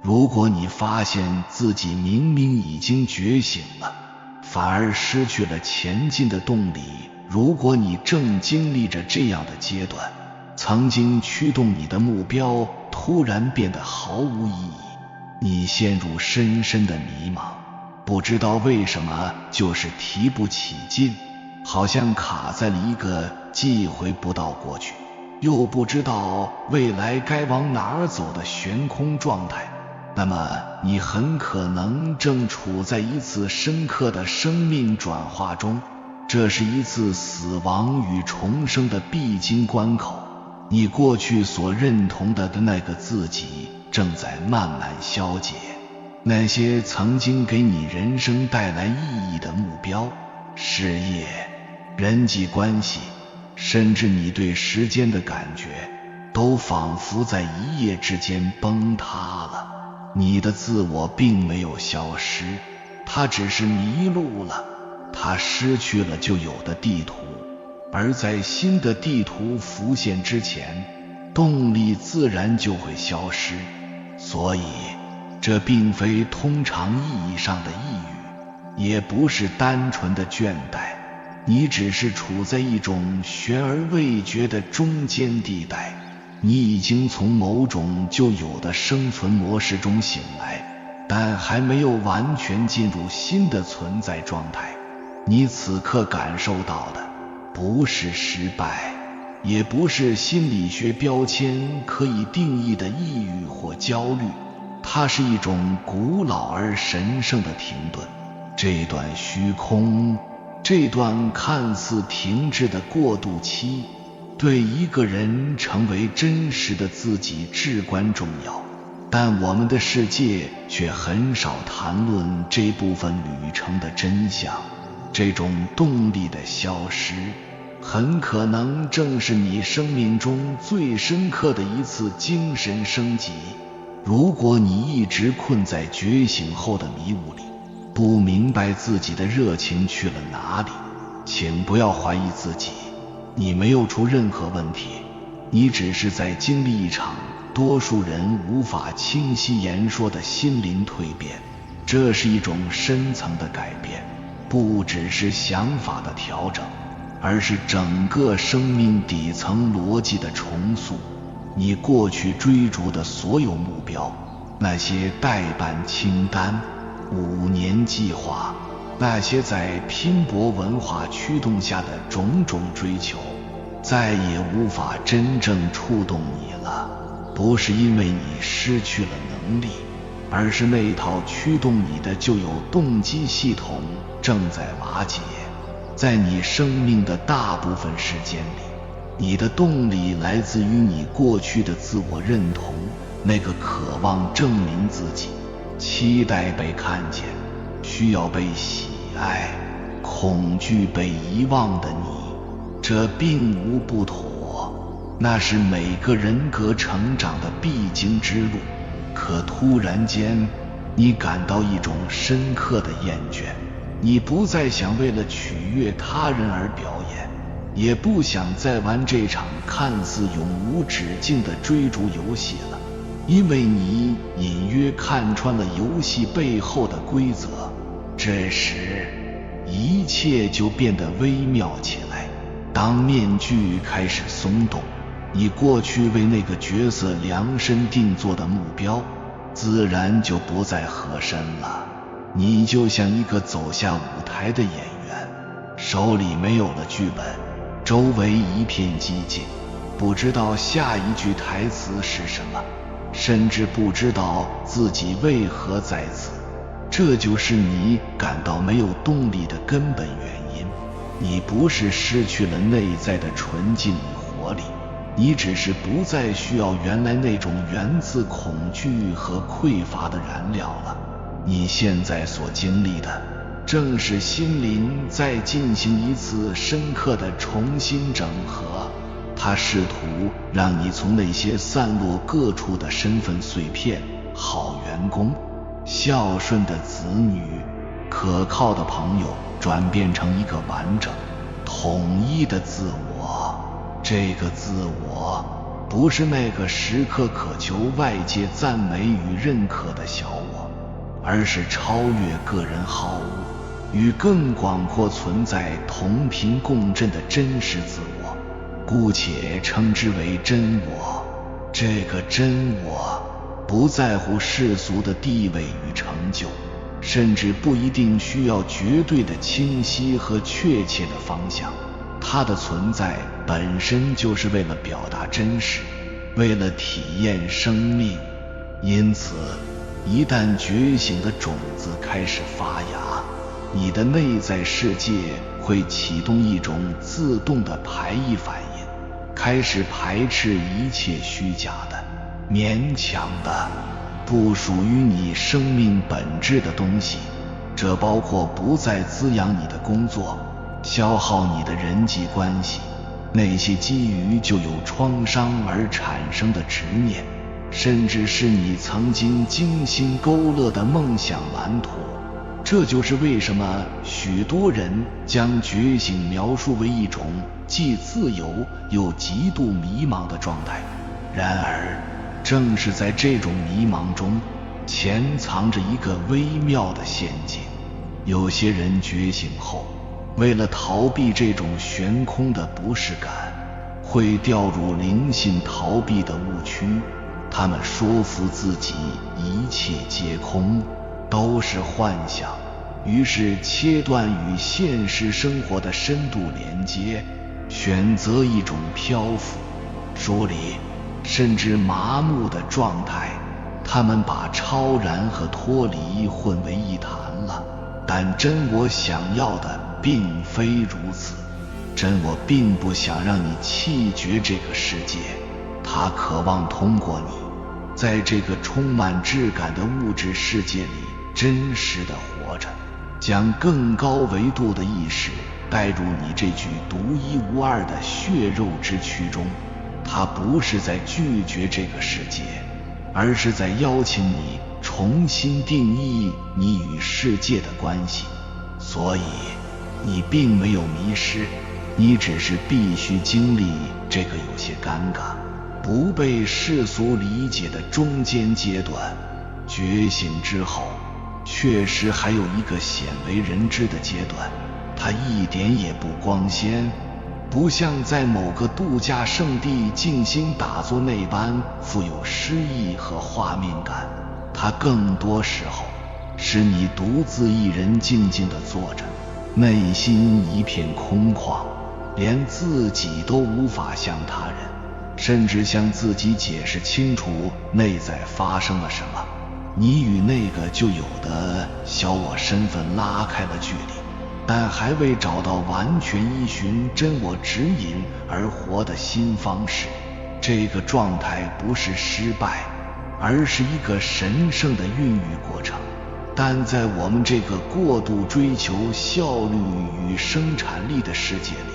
如果你发现自己明明已经觉醒了，反而失去了前进的动力，如果你正经历着这样的阶段，曾经驱动你的目标突然变得毫无意义，你陷入深深的迷茫，不知道为什么就是提不起劲，好像卡在了一个既回不到过去，又不知道未来该往哪儿走的悬空状态，那么你很可能正处在一次深刻的生命转化中，这是一次死亡与重生的必经关口。你过去所认同的那个自己正在慢慢消解，那些曾经给你人生带来意义的目标、事业、人际关系，甚至你对时间的感觉，都仿佛在一夜之间崩塌了。你的自我并没有消失，它只是迷路了，它失去了旧有的地图，而在新的地图浮现之前，动力自然就会消失。所以这并非通常意义上的抑郁，也不是单纯的倦怠，你只是处在一种悬而未决的中间地带。你已经从某种旧有的生存模式中醒来，但还没有完全进入新的存在状态。你此刻感受到的不是失败，也不是心理学标签可以定义的抑郁或焦虑，它是一种古老而神圣的停顿。这段虚空，这段看似停滞的过渡期，对一个人成为真实的自己至关重要，但我们的世界却很少谈论这部分旅程的真相。这种动力的消失，很可能正是你生命中最深刻的一次精神升级。如果你一直困在觉醒后的迷雾里，不明白自己的热情去了哪里，请不要怀疑自己，你没有出任何问题，你只是在经历一场多数人无法清晰言说的心灵蜕变。这是一种深层的改变，不只是想法的调整，而是整个生命底层逻辑的重塑。你过去追逐的所有目标，那些待办清单、5年计划，那些在拼搏文化驱动下的种种追求，再也无法真正触动你了。不是因为你失去了能力，而是那套驱动你的旧有动机系统正在瓦解。在你生命的大部分时间里，你的动力来自于你过去的自我认同，那个渴望证明自己、期待被看见、需要被喜爱、恐惧被遗忘的你。这并无不妥，那是每个人格成长的必经之路。可突然间，你感到一种深刻的厌倦，你不再想为了取悦他人而表演，也不想再玩这场看似永无止境的追逐游戏了，因为你隐约看穿了游戏背后的规则。这时，一切就变得微妙起来。当面具开始松动，你过去为那个角色量身定做的目标，自然就不再合身了。你就像一个走下舞台的演员，手里没有了剧本，周围一片寂静，不知道下一句台词是什么，甚至不知道自己为何在此。这就是你感到没有动力的根本原因。你不是失去了内在的纯净与活力，你只是不再需要原来那种源自恐惧和匮乏的燃料了。你现在所经历的，正是心灵在进行一次深刻的重新整合。它试图让你从那些散落各处的身份碎片，好员工、孝顺的子女、可靠的朋友，转变成一个完整、统一的自我。这个自我不是那个时刻渴求外界赞美与认可的小我，而是超越个人好恶，与更广阔存在同频共振的真实自我，姑且称之为真我。这个真我不在乎世俗的地位与成就，甚至不一定需要绝对的清晰和确切的方向，它的存在本身就是为了表达真实，为了体验生命。因此，一旦觉醒的种子开始发芽，你的内在世界会启动一种自动的排异反应，开始排斥一切虚假的、勉强的、不属于你生命本质的东西。这包括不再滋养你的工作，消耗你的人际关系，那些基于就有创伤而产生的执念，甚至是你曾经精心勾勒的梦想蓝图。这就是为什么许多人将觉醒描述为一种既自由又极度迷茫的状态。然而，正是在这种迷茫中，潜藏着一个微妙的陷阱。有些人觉醒后，为了逃避这种悬空的不适感，会掉入灵性逃避的误区。他们说服自己一切皆空，都是幻想，于是切断与现实生活的深度连接，选择一种漂浮、疏离甚至麻木的状态。他们把超然和脱离混为一谈了，但真我想要的并非如此。真我并不想让你弃绝这个世界，他渴望通过你，在这个充满质感的物质世界里真实的活着，将更高维度的意识带入你这具独一无二的血肉之躯中。他不是在拒绝这个世界，而是在邀请你重新定义你与世界的关系。所以，你并没有迷失，你只是必须经历这个有些尴尬、不被世俗理解的中间阶段。觉醒之后，确实还有一个鲜为人知的阶段，它一点也不光鲜，不像在某个度假胜地静心打坐那般富有诗意和画面感。它更多时候是你独自一人静静地坐着，内心一片空旷，连自己都无法向他人，甚至向自己解释清楚内在发生了什么。你与那个就有的小我身份拉开了距离，但还未找到完全依循真我指引而活的新方式。这个状态不是失败，而是一个神圣的孕育过程。但在我们这个过度追求效率与生产力的世界里，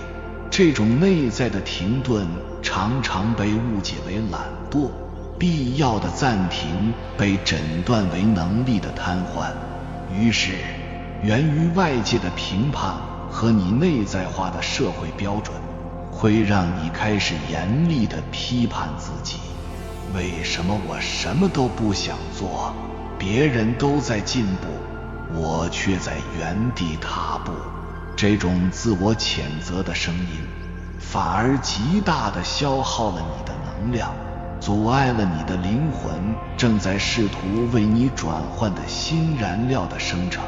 这种内在的停顿常常被误解为懒惰，必要的暂停被诊断为能力的瘫痪。于是，源于外界的评判和你内在化的社会标准，会让你开始严厉地批判自己。为什么我什么都不想做？别人都在进步，我却在原地踏步。这种自我谴责的声音，反而极大地消耗了你的能量，阻碍了你的灵魂正在试图为你转换的新燃料的生成。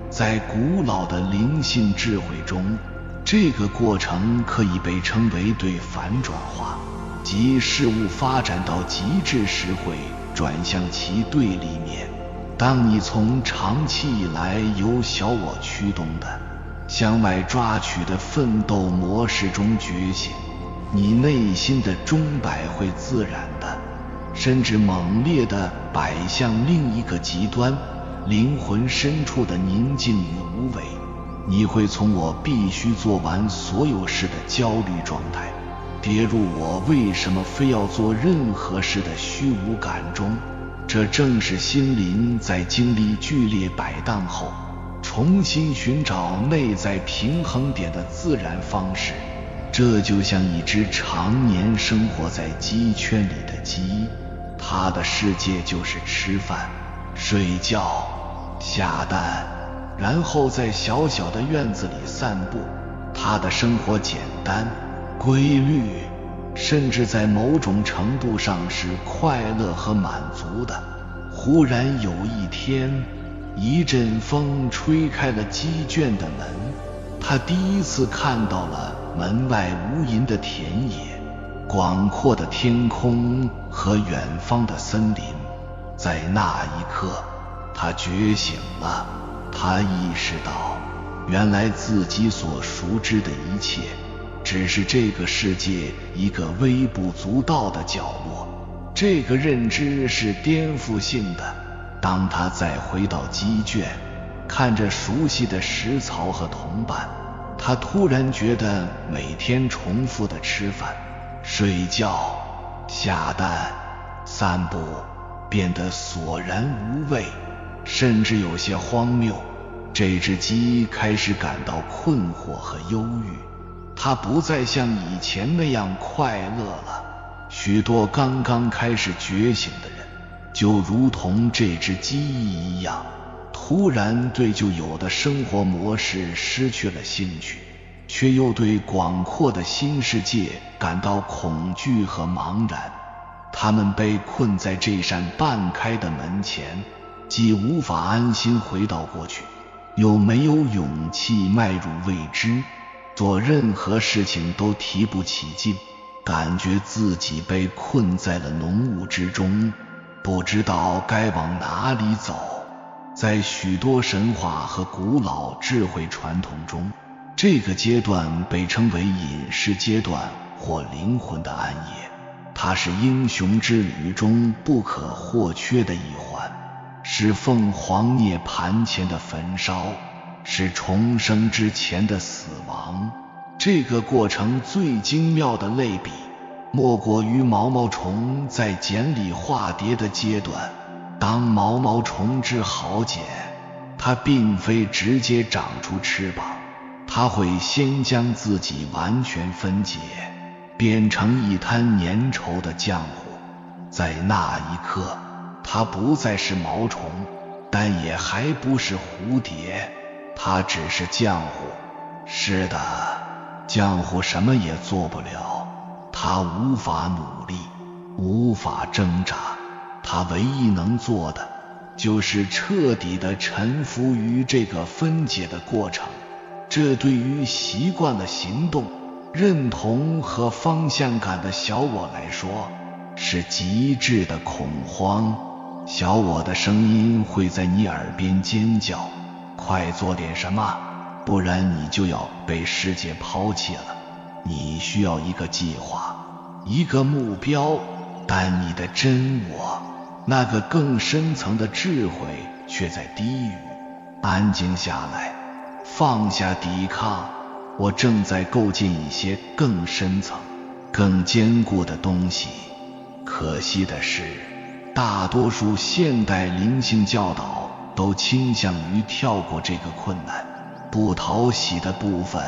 在古老的灵性智慧中，这个过程可以被称为对反转化，即事物发展到极致时会转向其对立面。当你从长期以来由小我驱动的向外抓取的奋斗模式中觉醒，你内心的钟摆会自然的，甚至猛烈地摆向另一个极端，灵魂深处的宁静与无为。你会从我必须做完所有事的焦虑状态，跌入我为什么非要做任何事的虚无感中。这正是心灵在经历剧烈摆荡后，重新寻找内在平衡点的自然方式。这就像一只常年生活在鸡圈里的鸡，它的世界就是吃饭、睡觉、下蛋，然后在小小的院子里散步。它的生活简单、规律，甚至在某种程度上是快乐和满足的。忽然有一天，一阵风吹开了鸡圈的门，他第一次看到了门外无垠的田野、广阔的天空和远方的森林。在那一刻，他觉醒了，他意识到，原来自己所熟知的一切，只是这个世界一个微不足道的角落。这个认知是颠覆性的。当他再回到鸡圈，看着熟悉的食槽和同伴，他突然觉得每天重复的吃饭、睡觉、下蛋、散步变得索然无味，甚至有些荒谬。这只鸡开始感到困惑和忧郁，它不再像以前那样快乐了。许多刚刚开始觉醒的人，就如同这只鸡一样，突然对旧有的生活模式失去了兴趣，却又对广阔的新世界感到恐惧和茫然。他们被困在这扇半开的门前，既无法安心回到过去，又没有勇气迈入未知，做任何事情都提不起劲，感觉自己被困在了浓雾之中，不知道该往哪里走。在许多神话和古老智慧传统中，这个阶段被称为隐士阶段或灵魂的暗夜，它是英雄之旅中不可或缺的一环，是凤凰涅盘前的焚烧，是重生之前的死亡。这个过程最精妙的类比，莫过于毛毛虫在茧里化蝶的阶段。当毛毛虫织好茧，它并非直接长出翅膀，它会先将自己完全分解，变成一滩粘稠的浆糊。在那一刻，它不再是毛虫，但也还不是蝴蝶，它只是浆糊。是的，浆糊什么也做不了，它无法努力，无法挣扎，它唯一能做的就是彻底地臣服于这个分解的过程。这对于习惯了行动、认同和方向感的小我来说，是极致的恐慌。小我的声音会在你耳边尖叫，快做点什么，不然你就要被世界抛弃了。你需要一个计划，一个目标，但你的真我，那个更深层的智慧却在低语：安静下来，放下抵抗，我正在构建一些更深层、更坚固的东西。可惜的是，大多数现代灵性教导都倾向于跳过这个困难、不讨喜的部分。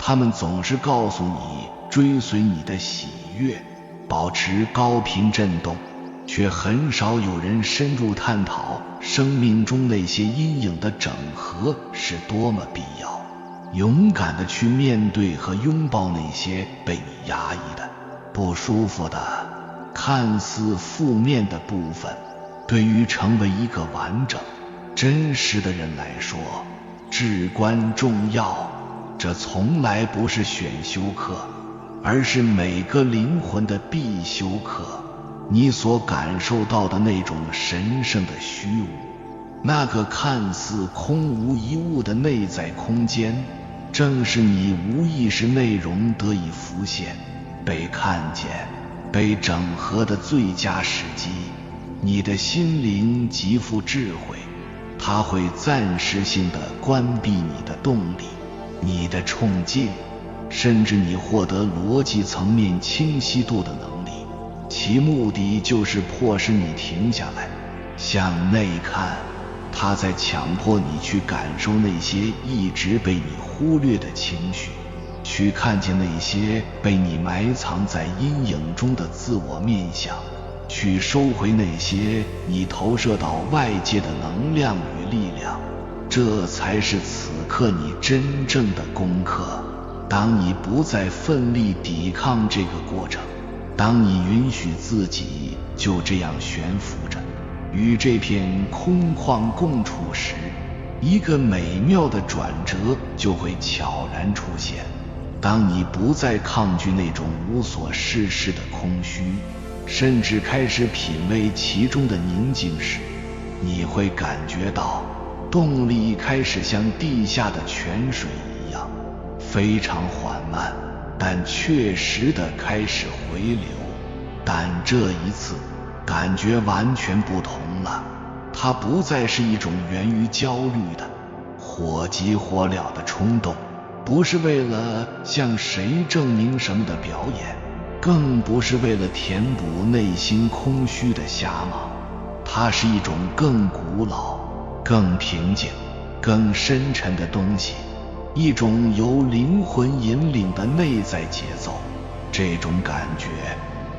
他们总是告诉你追随你的喜悦，保持高频振动，却很少有人深入探讨生命中那些阴影的整合是多么必要。勇敢地去面对和拥抱那些被你压抑的、不舒服的、看似负面的部分，对于成为一个完整、真实的人来说，至关重要。这从来不是选修课，而是每个灵魂的必修课。你所感受到的那种神圣的虚无，那个看似空无一物的内在空间，正是你无意识内容得以浮现、被看见、被整合的最佳时机。你的心灵极富智慧，它会暂时性地关闭你的动力、你的冲劲，甚至你获得逻辑层面清晰度的能力，其目的就是迫使你停下来，向内看。它在强迫你去感受那些一直被你忽略的情绪，去看见那些被你埋藏在阴影中的自我面相，去收回那些你投射到外界的能量与力量。这才是此刻你真正的功课。当你不再奋力抵抗这个过程，当你允许自己就这样悬浮着，与这片空旷共处时，一个美妙的转折就会悄然出现。当你不再抗拒那种无所事事的空虚，甚至开始品味其中的宁静时，你会感觉到动力开始像地下的泉水一样，非常缓慢，但确实地开始回流。但这一次感觉完全不同了，它不再是一种源于焦虑的火急火燎的冲动，不是为了向谁证明什么的表演，更不是为了填补内心空虚的瞎忙。它是一种更古老、更平静、更深沉的东西，一种由灵魂引领的内在节奏。这种感觉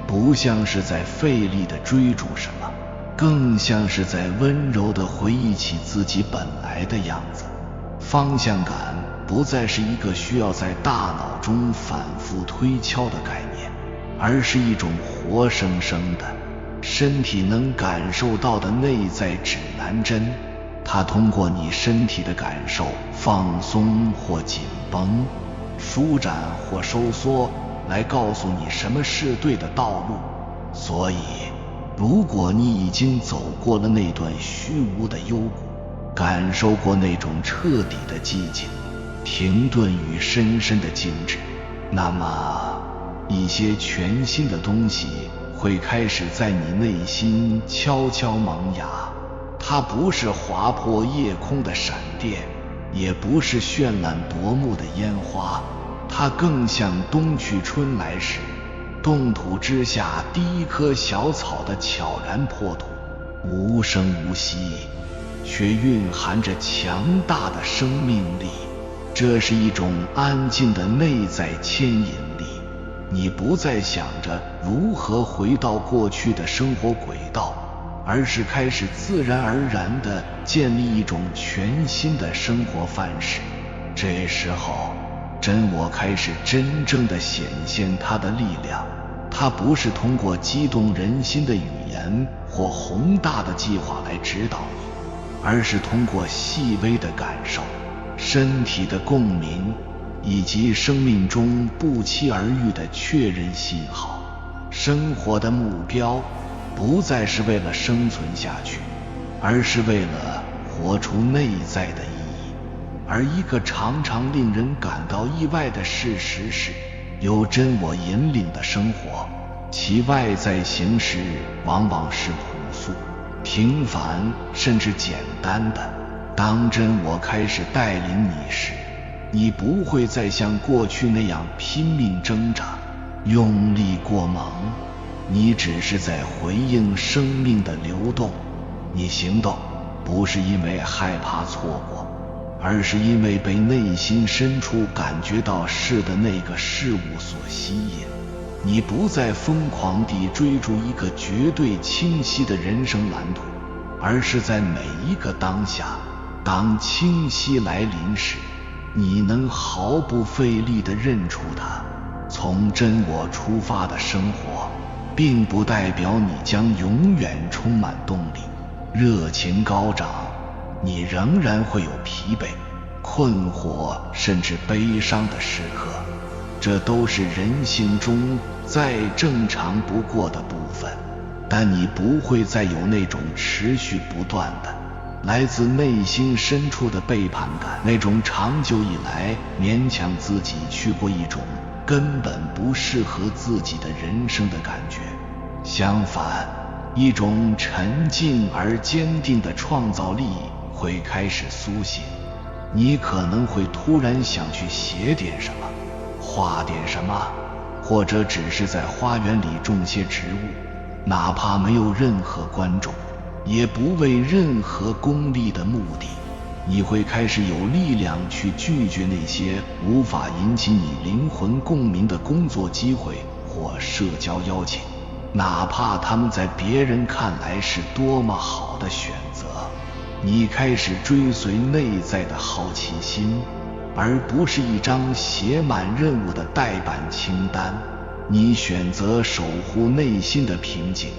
不像是在费力地追逐什么，更像是在温柔地回忆起自己本来的样子。方向感不再是一个需要在大脑中反复推敲的概念，而是一种活生生的身体能感受到的内在指南针。它通过你身体的感受放松或紧绷，舒展或收缩，来告诉你什么是对的道路。所以如果你已经走过了那段虚无的幽谷，感受过那种彻底的寂静、停顿与深深的静止，那么一些全新的东西会开始在你内心悄悄萌芽。它不是划破夜空的闪电，也不是绚烂夺目的烟花，它更像冬去春来时冻土之下第一棵小草的悄然破土，无声无息，却蕴含着强大的生命力。这是一种安静的内在牵引力，你不再想着如何回到过去的生活轨道，而是开始自然而然地建立一种全新的生活范式。这时候真我开始真正地显现它的力量。它不是通过激动人心的语言或宏大的计划来指导你，而是通过细微的感受、身体的共鸣，以及生命中不期而遇的确认信号。生活的目标不再是为了生存下去，而是为了活出内在的意义。而一个常常令人感到意外的事实是，由真我引领的生活，其外在形式往往是朴素、平凡甚至简单的。当真我开始带领你时，你不会再像过去那样拼命挣扎、用力过猛，你只是在回应生命的流动。你行动不是因为害怕错过，而是因为被内心深处感觉到是的那个事物所吸引。你不再疯狂地追逐一个绝对清晰的人生蓝图，而是在每一个当下，当清晰来临时，你能毫不费力地认出它。从真我出发的生活，并不代表你将永远充满动力、热情高涨。你仍然会有疲惫、困惑甚至悲伤的时刻，这都是人性中再正常不过的部分。但你不会再有那种持续不断的来自内心深处的背叛感，那种长久以来勉强自己去过一种根本不适合自己的人生的感觉。相反，一种沉静而坚定的创造力会开始苏醒。你可能会突然想去写点什么，画点什么，或者只是在花园里种些植物，哪怕没有任何观众，也不为任何功利的目的。你会开始有力量去拒绝那些无法引起你灵魂共鸣的工作机会或社交邀请，哪怕他们在别人看来是多么好的选择。你开始追随内在的好奇心，而不是一张写满任务的待办清单。你选择守护内心的平静，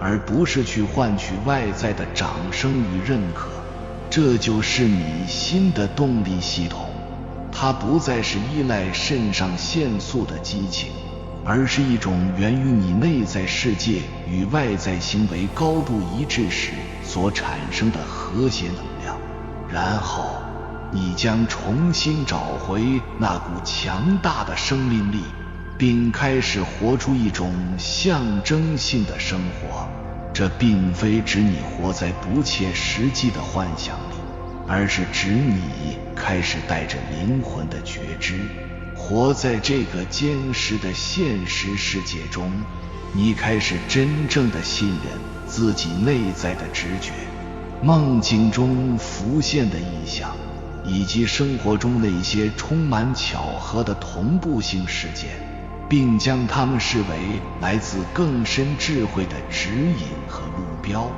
而不是去换取外在的掌声与认可。这就是你新的动力系统，它不再是依赖肾上腺素的激情，而是一种源于你内在世界与外在行为高度一致时所产生的和谐能量。然后你将重新找回那股强大的生命力，并开始活出一种象征性的生活。这并非指你活在不切实际的幻想里，而是指你开始带着灵魂的觉知，活在这个坚实的现实世界中。你开始真正的信任自己内在的直觉，梦境中浮现的意象，以及生活中那些充满巧合的同步性事件，并将它们视为来自更深智慧的指引和路标。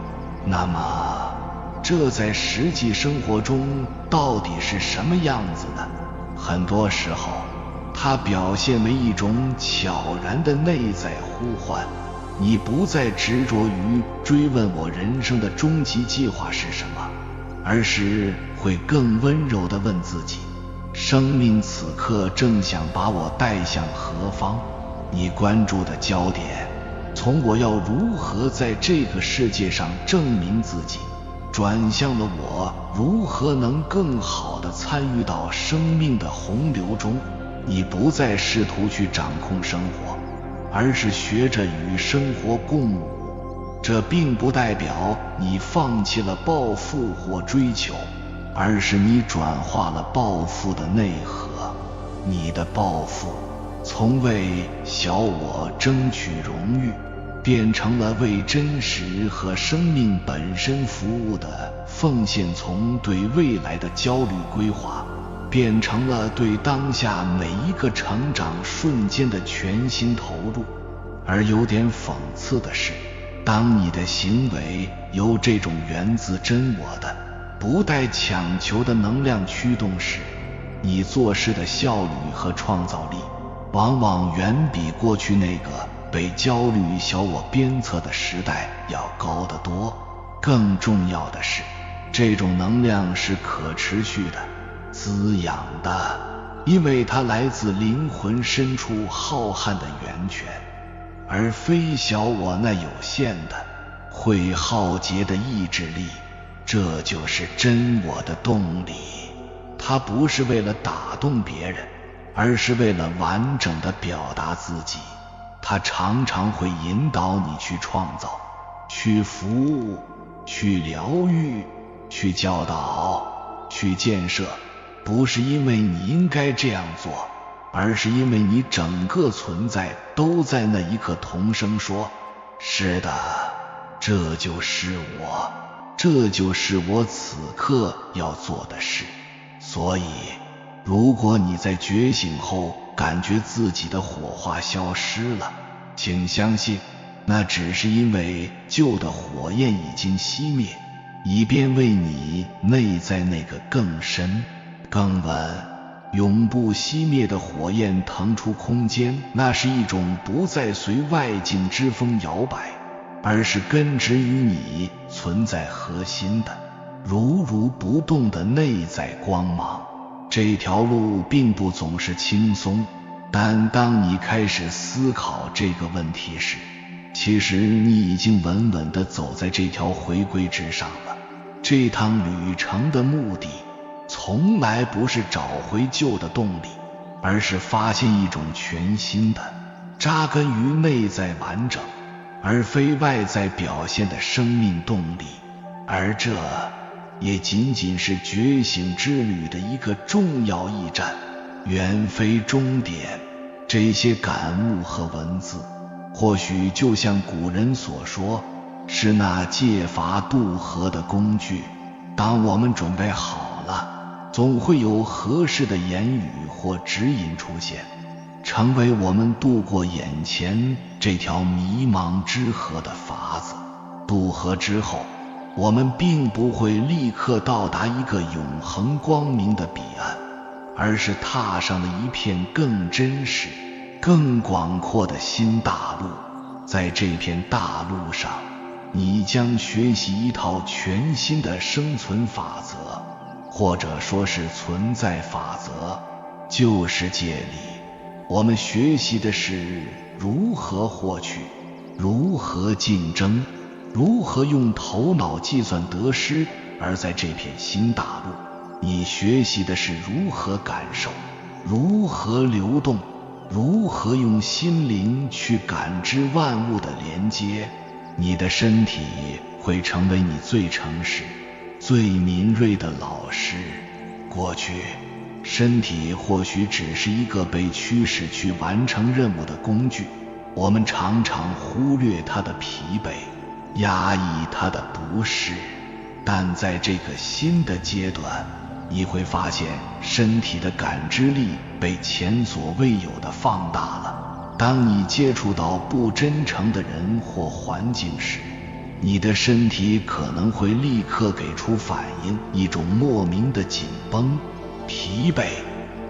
那么，这在实际生活中到底是什么样子呢？很多时候，它表现为一种悄然的内在呼唤。你不再执着于追问我人生的终极计划是什么，而是会更温柔地问自己，生命此刻正想把我带向何方？你关注的焦点从我要如何在这个世界上证明自己，转向了我如何能更好地参与到生命的洪流中。你不再试图去掌控生活，而是学着与生活共舞。这并不代表你放弃了抱负或追求，而是你转化了抱负的内核。你的抱负从为小我争取荣誉，变成了为真实和生命本身服务的奉献，从对未来的焦虑规划，变成了对当下每一个成长瞬间的全心投入。而有点讽刺的是，当你的行为由这种源自真我的不带强求的能量驱动时，你做事的效率和创造力往往远比过去那个被焦虑小我鞭策的时代要高得多。更重要的是，这种能量是可持续的、滋养的，因为它来自灵魂深处浩瀚的源泉，而非小我那有限的、会耗竭的意志力。这就是真我的动力，它不是为了打动别人，而是为了完整地表达自己。它常常会引导你去创造、去服务、去疗愈、去教导、去建设，不是因为你应该这样做，而是因为你整个存在都在那一刻同声说，是的，这就是我，这就是我此刻要做的事。所以如果你在觉醒后感觉自己的火花消失了，请相信，那只是因为旧的火焰已经熄灭，以便为你内在那个更深、更稳、永不熄灭的火焰腾出空间。那是一种不再随外境之风摇摆，而是根植于你存在核心的如如不动的内在光芒。这条路并不总是轻松，但当你开始思考这个问题时，其实你已经稳稳地走在这条回归之上了。这趟旅程的目的从来不是找回旧的动力，而是发现一种全新的、扎根于内在完整而非外在表现的生命动力。而这也仅仅是觉醒之旅的一个重要驿站，远非终点。这些感悟和文字或许就像古人所说，是那借筏渡河的工具。当我们准备好了，总会有合适的言语或指引出现，成为我们渡过眼前这条迷茫之河的法子。渡河之后，我们并不会立刻到达一个永恒光明的彼岸，而是踏上了一片更真实、更广阔的新大陆。在这片大陆上，你将学习一套全新的生存法则，或者说是存在法则。旧世界里，我们学习的是如何获取，如何竞争，如何用头脑计算得失，而在这片新大陆，你学习的是如何感受，如何流动，如何用心灵去感知万物的连接。你的身体会成为你最诚实、最敏锐的老师。过去，身体或许只是一个被驱使去完成任务的工具，我们常常忽略它的疲惫，压抑它的不适。但在这个新的阶段，你会发现身体的感知力被前所未有的放大了。当你接触到不真诚的人或环境时，你的身体可能会立刻给出反应，一种莫名的紧绷、疲惫，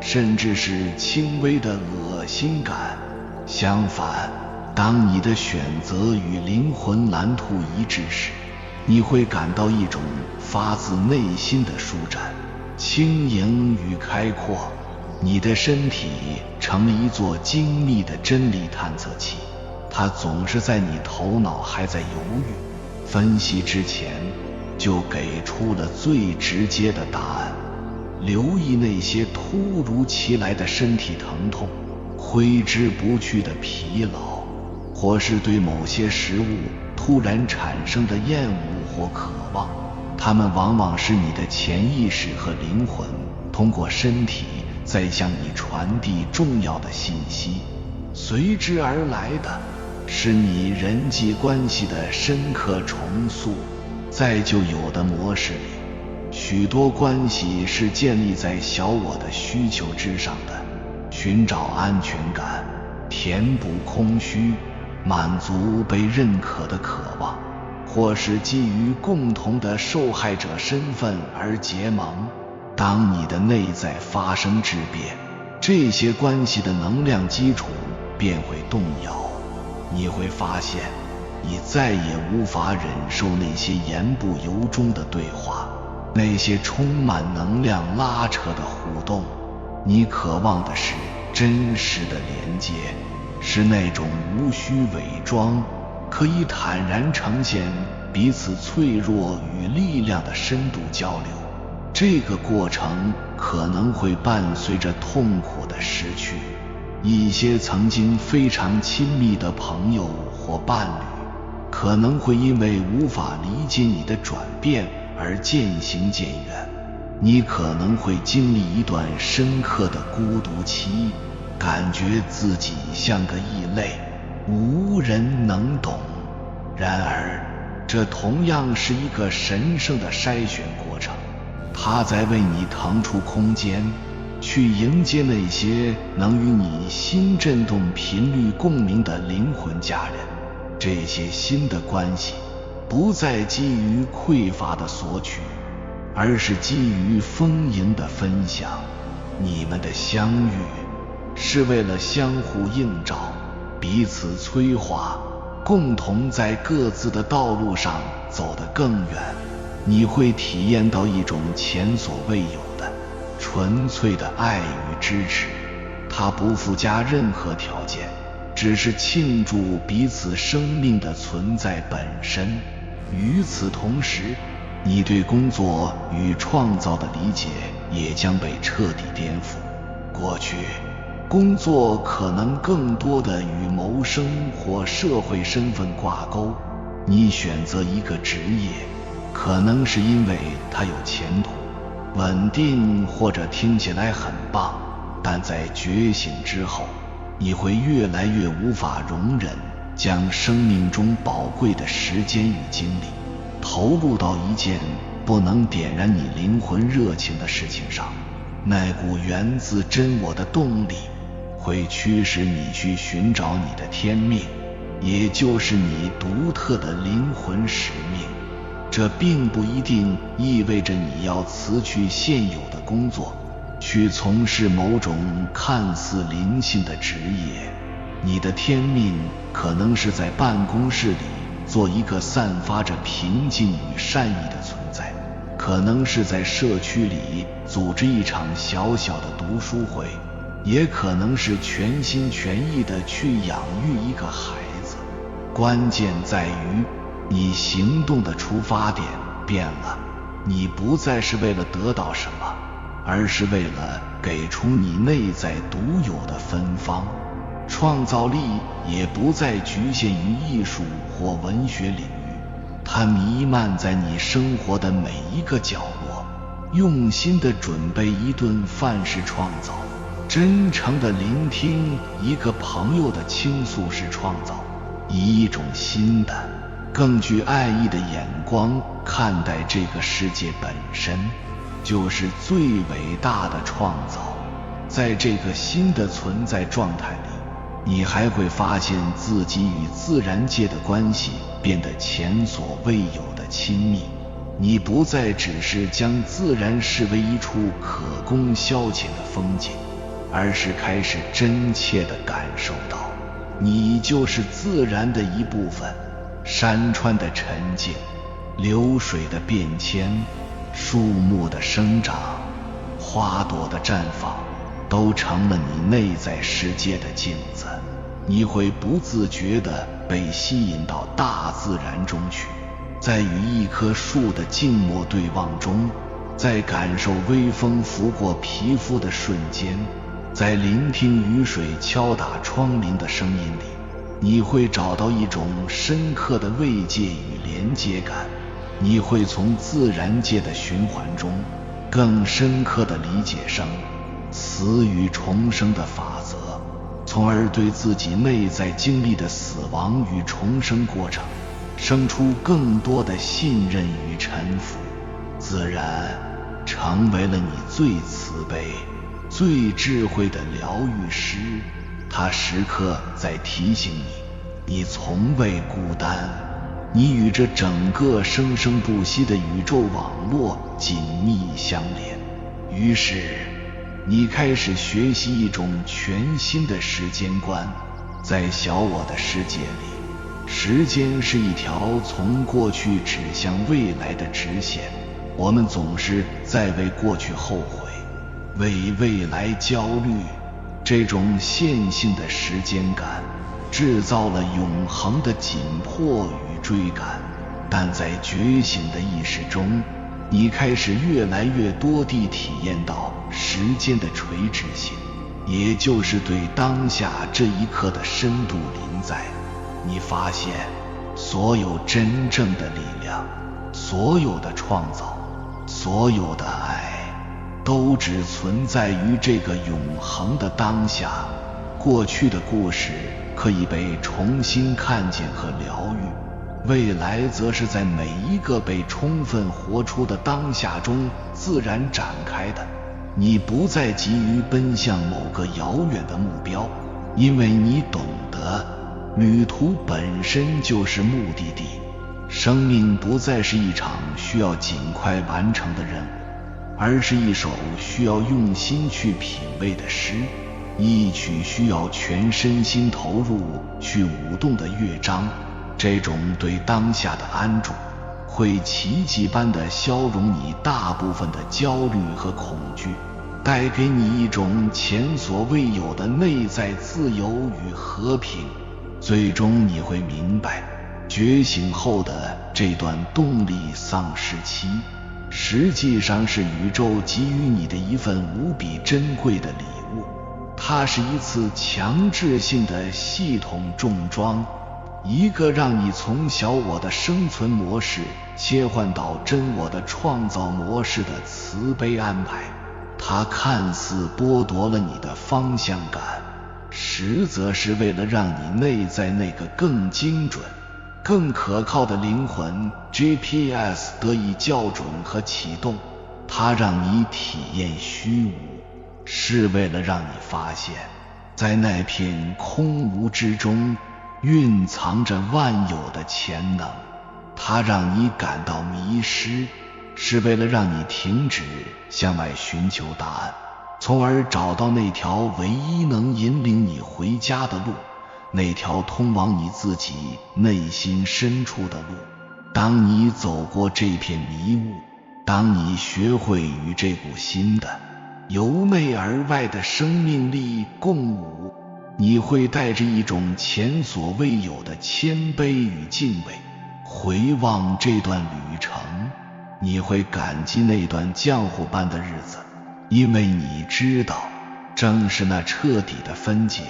甚至是轻微的恶心感。相反，当你的选择与灵魂蓝图一致时，你会感到一种发自内心的舒展、轻盈与开阔。你的身体成了一座精密的真理探测器，它总是在你头脑还在犹豫、分析之前，就给出了最直接的答案。留意那些突如其来的身体疼痛、挥之不去的疲劳，或是对某些食物突然产生的厌恶或渴望，它们往往是你的潜意识和灵魂通过身体在向你传递重要的信息。随之而来的是你人际关系的深刻重塑。在旧有的模式里，许多关系是建立在小我的需求之上的，寻找安全感，填补空虚，满足被认可的渴望，或是基于共同的受害者身份而结盟。当你的内在发生质变，这些关系的能量基础便会动摇。你会发现，你再也无法忍受那些言不由衷的对话，那些充满能量拉扯的互动。你渴望的是真实的连接，是那种无需伪装，可以坦然呈现彼此脆弱与力量的深度交流。这个过程可能会伴随着痛苦的失去，一些曾经非常亲密的朋友或伴侣可能会因为无法理解你的转变而渐行渐远。你可能会经历一段深刻的孤独期，感觉自己像个异类，无人能懂。然而，这同样是一个神圣的筛选过程，它在为你腾出空间，去迎接那些能与你心振动频率共鸣的灵魂家人。这些新的关系不再基于匮乏的索取，而是基于丰盈的分享。你们的相遇是为了相互映照，彼此催化，共同在各自的道路上走得更远。你会体验到一种前所未有的纯粹的爱与支持，它不附加任何条件，只是庆祝彼此生命的存在本身。与此同时，你对工作与创造的理解也将被彻底颠覆。过去，工作可能更多的与谋生或社会身份挂钩，你选择一个职业，可能是因为它有前途、稳定，或者听起来很棒。但在觉醒之后，你会越来越无法容忍将生命中宝贵的时间与精力投入到一件不能点燃你灵魂热情的事情上，那股源自真我的动力会驱使你去寻找你的天命，也就是你独特的灵魂使命。这并不一定意味着你要辞去现有的工作，去从事某种看似灵性的职业。你的天命可能是在办公室里做一个散发着平静与善意的存在，可能是在社区里组织一场小小的读书会，也可能是全心全意地去养育一个孩子。关键在于你行动的出发点变了，你不再是为了得到什么，而是为了给出你内在独有的芬芳。创造力也不再局限于艺术或文学领域，它弥漫在你生活的每一个角落。用心地准备一顿饭是创造，真诚地聆听一个朋友的倾诉是创造，以一种新的更具爱意的眼光看待这个世界本身，就是最伟大的创造。在这个新的存在状态里，你还会发现自己与自然界的关系变得前所未有的亲密。你不再只是将自然视为一处可供消遣的风景，而是开始真切地感受到你就是自然的一部分。山川的沉静，流水的变迁，树木的生长，花朵的绽放，都成了你内在世界的镜子。你会不自觉地被吸引到大自然中去，在与一棵树的静默对望中，在感受微风拂过皮肤的瞬间，在聆听雨水敲打窗棂的声音里，你会找到一种深刻的慰藉与连接感。你会从自然界的循环中更深刻地理解生、死与重生的法则，从而对自己内在经历的死亡与重生过程生出更多的信任与臣服。自然成为了你最慈悲、最智慧的疗愈师，它时刻在提醒你，你从未孤单，你与这整个生生不息的宇宙网络紧密相连。于是你开始学习一种全新的时间观。在小我的世界里，时间是一条从过去指向未来的直线，我们总是在为过去后悔，为未来焦虑。这种线性的时间感制造了永恒的紧迫与追赶，但在觉醒的意识中，你开始越来越多地体验到时间的垂直性，也就是对当下这一刻的深度临在。你发现所有真正的力量，所有的创造，所有的爱，都只存在于这个永恒的当下。过去的故事可以被重新看见和疗愈，未来则是在每一个被充分活出的当下中自然展开的。你不再急于奔向某个遥远的目标，因为你懂得旅途本身就是目的地。生命不再是一场需要尽快完成的任务，而是一首需要用心去品味的诗，一曲需要全身心投入去舞动的乐章。这种对当下的安住，会奇迹般地消融你大部分的焦虑和恐惧，带给你一种前所未有的内在自由与和平。最终你会明白，觉醒后的这段动力丧失期，实际上是宇宙给予你的一份无比珍贵的礼物。它是一次强制性的系统重装，一个让你从小我的生存模式切换到真我的创造模式的慈悲安排。它看似剥夺了你的方向感，实则是为了让你内在那个更精准、更可靠的灵魂 GPS 得以校准和启动，它让你体验虚无，是为了让你发现，在那片空无之中蕴藏着万有的潜能。它让你感到迷失，是为了让你停止向外寻求答案，从而找到那条唯一能引领你回家的路，那条通往你自己内心深处的路。当你走过这片迷雾，当你学会与这股新的由内而外的生命力共舞，你会带着一种前所未有的谦卑与敬畏回望这段旅程。你会感激那段浆糊般的日子，因为你知道，正是那彻底的分解，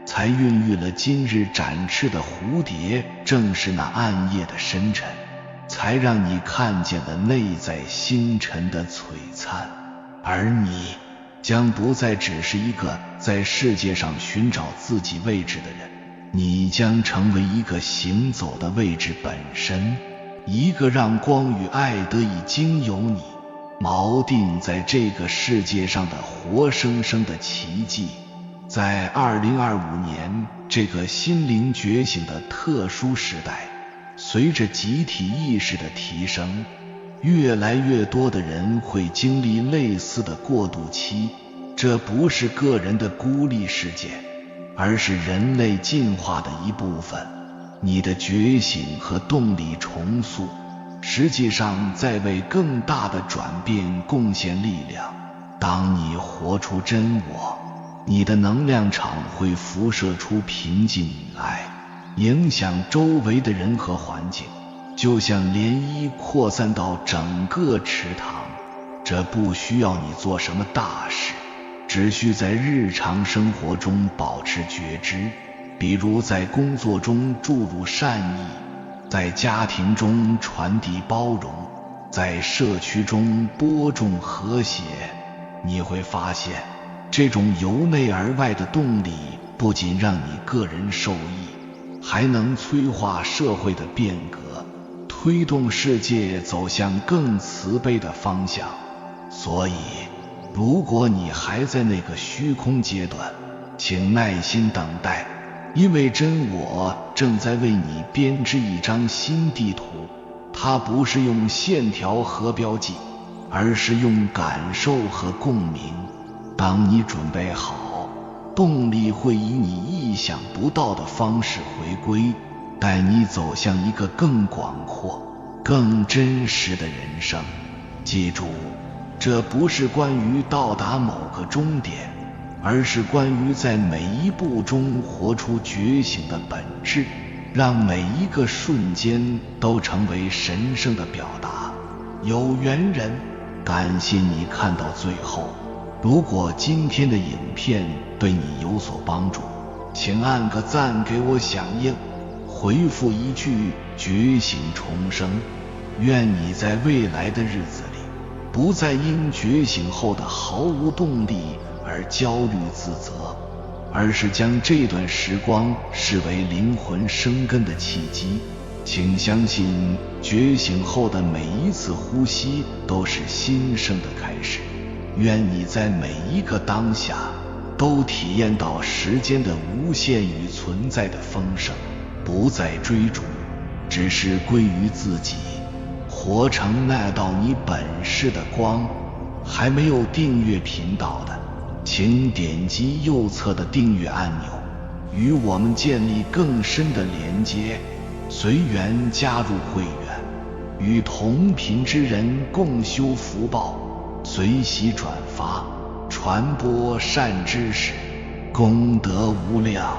才孕育了今日展翅的蝴蝶，正是那暗夜的深沉，才让你看见了内在星辰的璀璨。而你将不再只是一个在世界上寻找自己位置的人，你将成为一个行走的位置本身，一个让光与爱得以经由你锚定在这个世界上的活生生的奇迹。在2025年这个心灵觉醒的特殊时代，随着集体意识的提升，越来越多的人会经历类似的过渡期。这不是个人的孤立事件，而是人类进化的一部分。你的觉醒和动力重塑，实际上在为更大的转变贡献力量。当你活出真我，你的能量场会辐射出平静与爱，影响周围的人和环境，就像涟漪扩散到整个池塘。这不需要你做什么大事，只需在日常生活中保持觉知，比如在工作中注入善意，在家庭中传递包容，在社区中播种和谐。你会发现，这种由内而外的动力不仅让你个人受益，还能催化社会的变革，推动世界走向更慈悲的方向。所以，如果你还在那个虚空阶段，请耐心等待，因为真我正在为你编织一张新地图。它不是用线条和标记，而是用感受和共鸣。当你准备好，动力会以你意想不到的方式回归，带你走向一个更广阔、更真实的人生。记住，这不是关于到达某个终点，而是关于在每一步中活出觉醒的本质，让每一个瞬间都成为神圣的表达。有缘人，感谢你看到最后。如果今天的影片对你有所帮助，请按个赞给我响应，回复一句觉醒重生。愿你在未来的日子里，不再因觉醒后的毫无动力而焦虑自责，而是将这段时光视为灵魂生根的契机。请相信，觉醒后的每一次呼吸都是新生的开始。愿你在每一个当下都体验到时间的无限与存在的丰盛，不再追逐，只是归于自己，活成那道你本是的光。还没有订阅频道的，请点击右侧的订阅按钮，与我们建立更深的连接。随缘加入会员，与同频之人共修福报，随喜转发，传播善知识，功德无量。